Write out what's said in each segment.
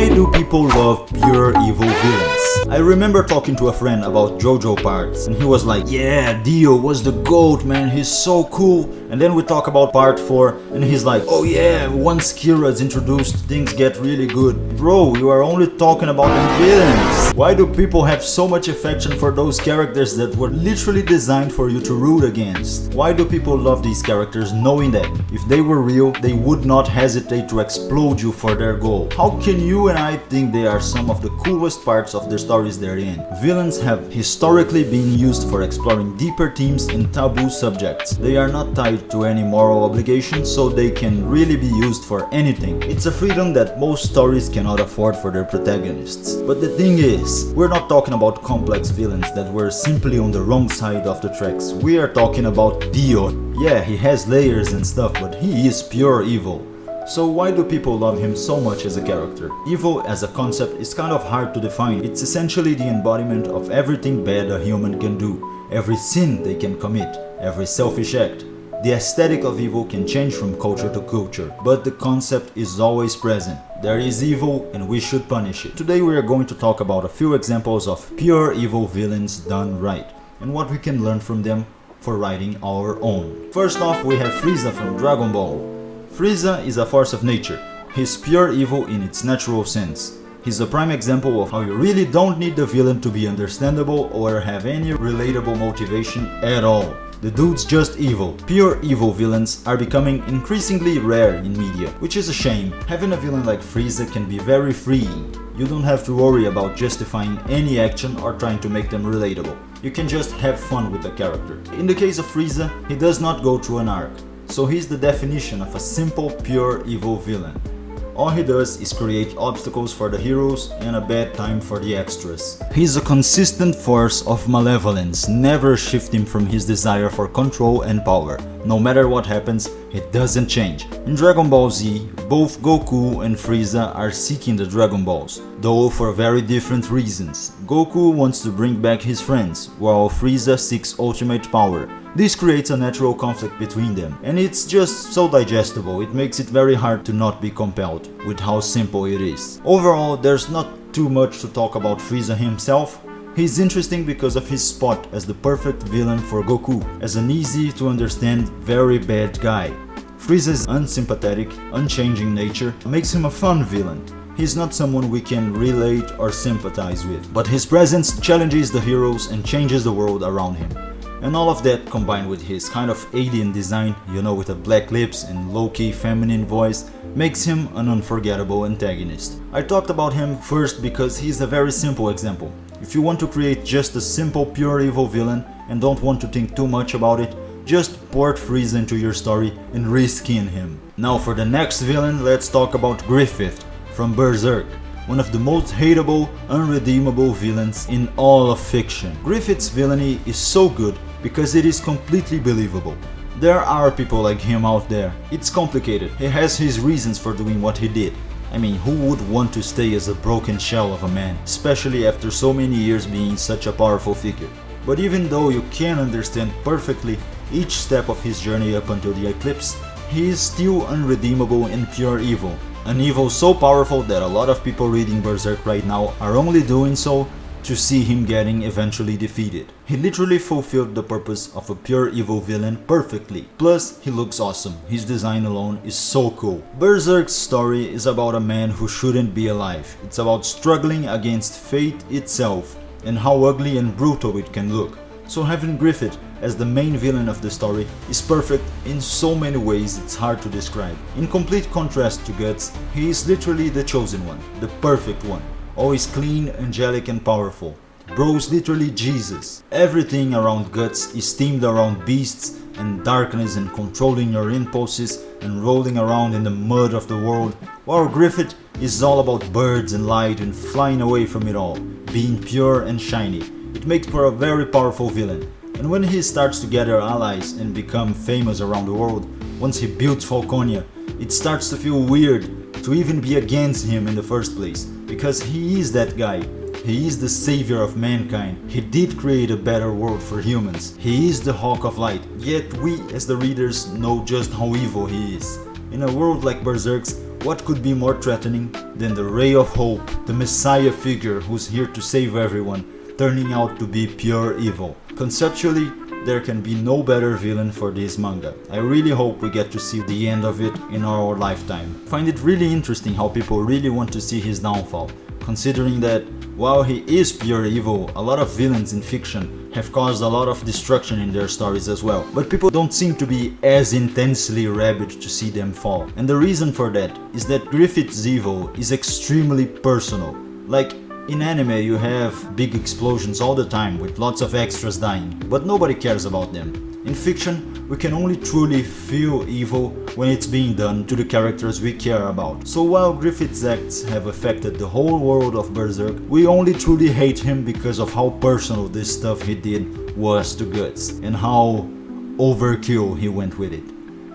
Why do people love pure evil villains? I remember talking to a friend about JoJo parts, and he was like, yeah, Dio was the GOAT, man, he's so cool. And then we talk about part 4, and he's like, oh yeah, once Kira's introduced, things get really good. Bro, you are only talking about the villains. Why do people have so much affection for those characters that were literally designed for you to root against? Why do people love these characters knowing that if they were real, they would not hesitate to explode you for their goal? How can you and I think they are some of the coolest parts of the stories they're in? Villains have historically been used for exploring deeper themes and taboo subjects. They are not tied to any moral obligation, so they can really be used for anything. It's a freedom that most stories cannot afford for their protagonists. But the thing is, we're not talking about complex villains that were simply on the wrong side of the tracks. We are talking about Dio. Yeah, he has layers and stuff, but he is pure evil. So why do people love him so much as a character? Evil as a concept is kind of hard to define. It's essentially the embodiment of everything bad a human can do, every sin they can commit, every selfish act. The aesthetic of evil can change from culture to culture, but the concept is always present. There is evil and we should punish it. Today we are going to talk about a few examples of pure evil villains done right, and what we can learn from them for writing our own. First off, we have Frieza from Dragon Ball. Frieza is a force of nature. He's pure evil in its natural sense. He's a prime example of how you really don't need the villain to be understandable or have any relatable motivation at all. The dude's just evil. Pure evil villains are becoming increasingly rare in media, which is a shame. Having a villain like Frieza can be very freeing. You don't have to worry about justifying any action or trying to make them relatable. You can just have fun with the character. In the case of Frieza, he does not go through an arc, so he's the definition of a simple, pure evil villain. All he does is create obstacles for the heroes and a bad time for the extras. He's a consistent force of malevolence, never shifting from his desire for control and power. No matter what happens, it doesn't change. In Dragon Ball Z, both Goku and Frieza are seeking the Dragon Balls, though for very different reasons. Goku wants to bring back his friends, while Frieza seeks ultimate power. This creates a natural conflict between them, and it's just so digestible. It makes it very hard to not be compelled with how simple it is. Overall, there's not too much to talk about Frieza himself. He's interesting because of his spot as the perfect villain for Goku, as an easy to understand, very bad guy. Frieza's unsympathetic, unchanging nature makes him a fun villain. He's not someone we can relate or sympathize with, but his presence challenges the heroes and changes the world around him. And all of that combined with his kind of alien design, you know, with the black lips and low-key feminine voice, makes him an unforgettable antagonist. I talked about him first because he's a very simple example. If you want to create just a simple pure evil villain and don't want to think too much about it, just port Frieza into your story and reskin him. Now for the next villain, let's talk about Griffith from Berserk. One of the most hateable, unredeemable villains in all of fiction. Griffith's villainy is so good because it is completely believable. There are people like him out there. It's complicated. He has his reasons for doing what he did. I mean, who would want to stay as a broken shell of a man, especially after so many years being such a powerful figure? But even though you can understand perfectly each step of his journey up until the eclipse, he is still unredeemable and pure evil. An evil so powerful that a lot of people reading Berserk right now are only doing so to see him getting eventually defeated. He literally fulfilled the purpose of a pure evil villain perfectly. Plus, he looks awesome. His design alone is so cool. Berserk's story is about a man who shouldn't be alive. It's about struggling against fate itself and how ugly and brutal it can look. So having Griffith as the main villain of the story is perfect in so many ways it's hard to describe. In complete contrast to Guts, he is literally the chosen one, the perfect one. Always clean, angelic and powerful. Bro's literally Jesus. Everything around Guts is themed around beasts and darkness and controlling your impulses and rolling around in the mud of the world, while Griffith is all about birds and light and flying away from it all, being pure and shiny. It makes for a very powerful villain. And when he starts to gather allies and become famous around the world, once he builds Falconia, it starts to feel weird to even be against him in the first place, because he is that guy. He is the savior of mankind. He did create a better world for humans. He is the Hawk of Light, yet we as the readers know just how evil he is. In a world like Berserk's, what could be more threatening than the ray of hope, the messiah figure who's here to save everyone, turning out to be pure evil? Conceptually, there can be no better villain for this manga. I really hope we get to see the end of it in our lifetime. I find it really interesting how people really want to see his downfall, considering that while he is pure evil, a lot of villains in fiction have caused a lot of destruction in their stories as well. But people don't seem to be as intensely rabid to see them fall. And the reason for that is that Griffith's evil is extremely personal. Like, in anime you have big explosions all the time with lots of extras dying, but nobody cares about them. In fiction, we can only truly feel evil when it's being done to the characters we care about. So while Griffith's acts have affected the whole world of Berserk, we only truly hate him because of how personal this stuff he did was to Guts, and how overkill he went with it.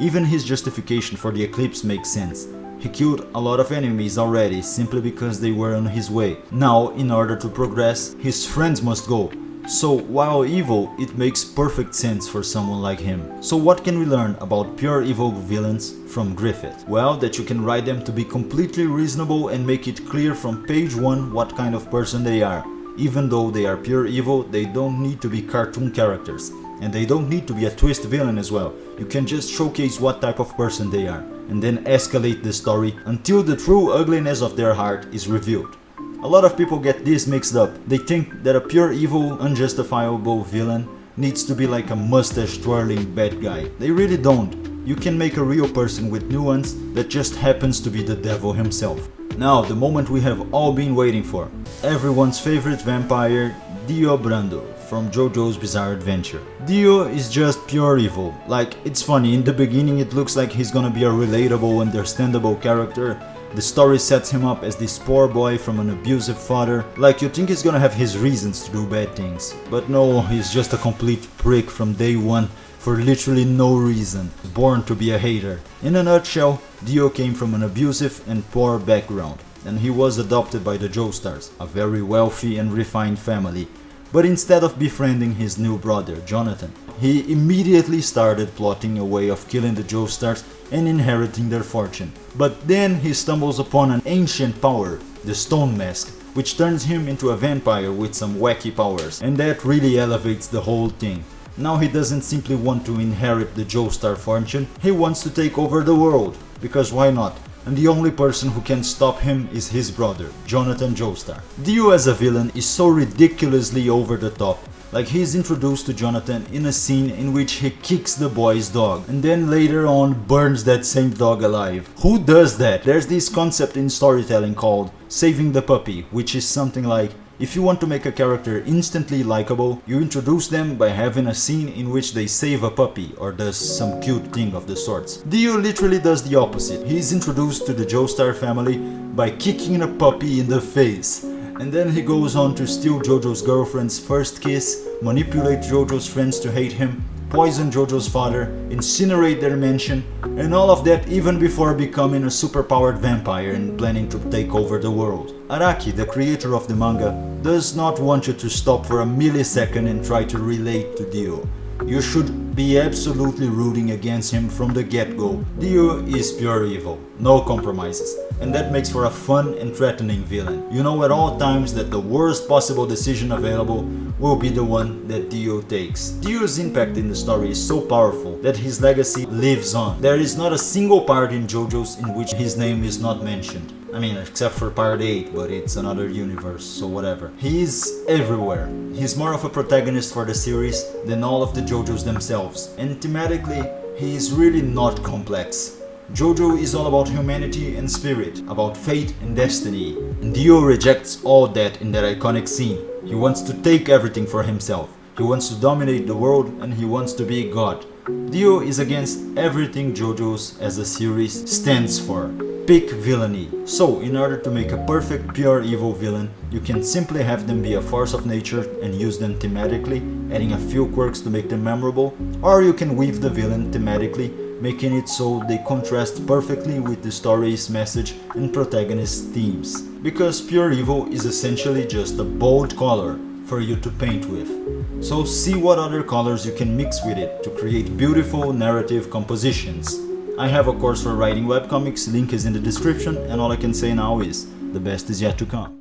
Even his justification for the eclipse makes sense. He killed a lot of enemies already simply because they were on his way. Now, in order to progress, his friends must go. So, while evil, it makes perfect sense for someone like him. So what can we learn about pure evil villains from Griffith? Well, that you can write them to be completely reasonable and make it clear from page 1 what kind of person they are. Even though they are pure evil, they don't need to be cartoon characters. And they don't need to be a twist villain as well. You can just showcase what type of person they are, and then escalate the story until the true ugliness of their heart is revealed. A lot of people get this mixed up. They think that a pure evil, unjustifiable villain needs to be like a mustache twirling bad guy. They really don't. You can make a real person with nuance that just happens to be the devil himself. Now, the moment we have all been waiting for. Everyone's favorite vampire, Dio Brando, from JoJo's Bizarre Adventure. Dio is just pure evil. Like, it's funny, in the beginning it looks like he's gonna be a relatable, understandable character. The story sets him up as this poor boy from an abusive father. Like, you think he's gonna have his reasons to do bad things. But no, he's just a complete prick from day one for literally no reason. Born to be a hater. In a nutshell, Dio came from an abusive and poor background. And he was adopted by the Joestars, a very wealthy and refined family. But instead of befriending his new brother, Jonathan, he immediately started plotting a way of killing the Joestars and inheriting their fortune. But then he stumbles upon an ancient power, the Stone Mask, which turns him into a vampire with some wacky powers, and that really elevates the whole thing. Now he doesn't simply want to inherit the Joestar fortune, he wants to take over the world, because why not? And the only person who can stop him is his brother, Jonathan Joestar. Dio as a villain is so ridiculously over the top. Like, he's introduced to Jonathan in a scene in which he kicks the boy's dog and then later on burns that same dog alive. Who does that? There's this concept in storytelling called saving the puppy, which is something like, if you want to make a character instantly likable, you introduce them by having a scene in which they save a puppy or does some cute thing of the sorts. Dio literally does the opposite. He is introduced to the Joestar family by kicking a puppy in the face. And then he goes on to steal Jojo's girlfriend's first kiss, manipulate Jojo's friends to hate him, poison Jojo's father, incinerate their mansion, and all of that even before becoming a superpowered vampire and planning to take over the world. Araki, the creator of the manga, does not want you to stop for a millisecond and try to relate to Dio. You should be absolutely rooting against him from the get-go. Dio is pure evil, no compromises, and that makes for a fun and threatening villain. You know at all times that the worst possible decision available will be the one that Dio takes. Dio's impact in the story is so powerful that his legacy lives on. There is not a single part in JoJo's in which his name is not mentioned. I mean, except for part 8, but it's another universe, so whatever. He is everywhere. He's more of a protagonist for the series than all of the JoJo's themselves. And thematically, he is really not complex. JoJo is all about humanity and spirit, about fate and destiny. And Dio rejects all that in that iconic scene. He wants to take everything for himself. He wants to dominate the world and he wants to be God. Dio is against everything JoJo's as a series stands for. Pick villainy. So, in order to make a perfect pure evil villain, you can simply have them be a force of nature and use them thematically, adding a few quirks to make them memorable, or you can weave the villain thematically, making it so they contrast perfectly with the story's message and protagonist's themes. Because pure evil is essentially just a bold color for you to paint with. So see what other colors you can mix with it to create beautiful narrative compositions. I have a course for writing webcomics, link is in the description, and all I can say now is, the best is yet to come.